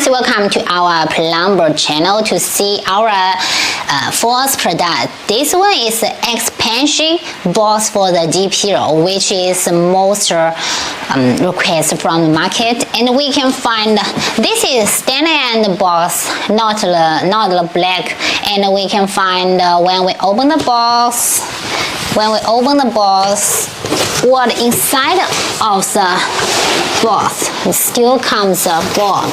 welcome to our plumber channel to see our fourth product. This one is the expansion box for the DP, which is most request from the market, and we can find this is standard box, not the black, and we can find when we open the box, what inside of the box still comes a ball.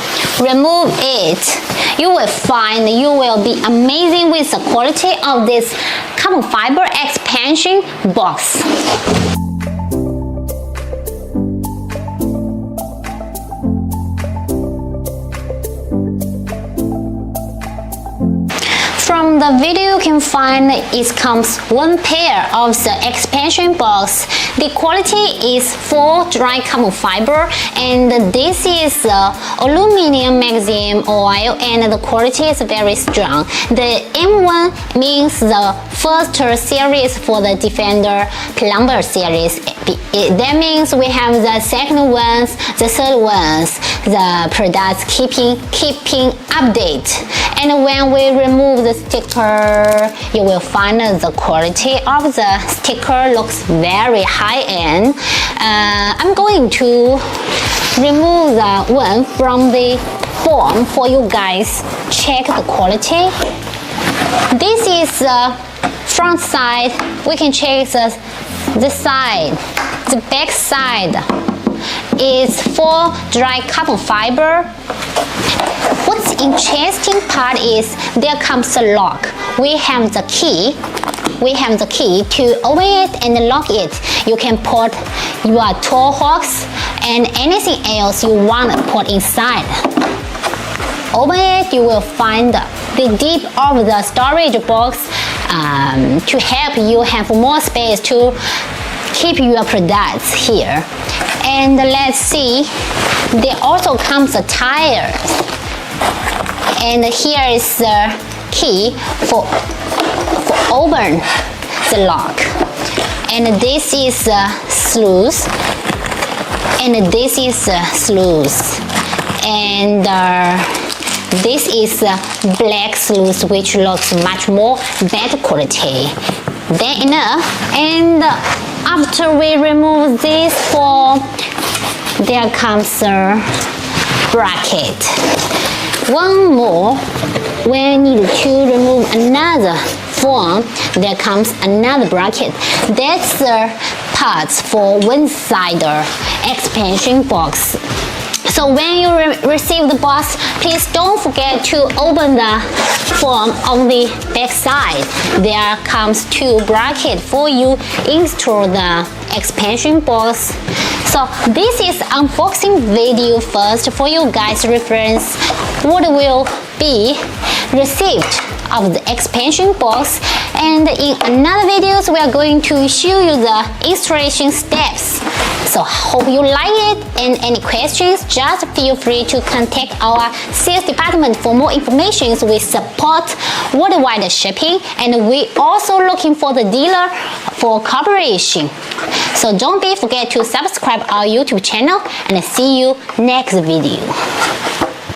Remove it, you will find you will be amazing with the quality of this carbon fiber expansion box. From the video you can find it comes one pair of the expansion box. The quality is full dry carbon fiber, and this is aluminum magnesium oil, and the quality is very strong. The M1 means the first series for the Defender plumber series. That means we have the second ones, the third ones, the products keeping update. And when we remove the sticker, you will find the quality of the sticker looks very high end. I'm going to remove the one from the form for you guys. Check the quality. This is the front side. We can check the side. The back side is for dry carbon fiber. What's interesting part is there comes a lock. We have the key to open it and lock it. You can put your tool hooks and anything else you want to put inside. Open it, you will find the deep of the storage box to help you have more space to keep your products here. And let's see, there also comes a tire, and here is the key for open the lock, and this is the sluice, and this is the sluice, and this is the black sluice, which looks much more better quality than enough. And after we remove this form, there comes a bracket. One more, we need to remove another form. There comes another bracket. That's the parts for one-sider expansion box. So when you receive the box, please don't forget to open the form on the back side. There comes two brackets for you install the expansion box. So this is unboxing video first for you guys reference what will be received of the expansion box, and in another videos we are going to show you the installation steps. So hope you like it, and any questions just feel free to contact our sales department for more information. We support worldwide shipping, and we also looking for the dealer for cooperation. So don't forget to subscribe our YouTube channel, and see you next video.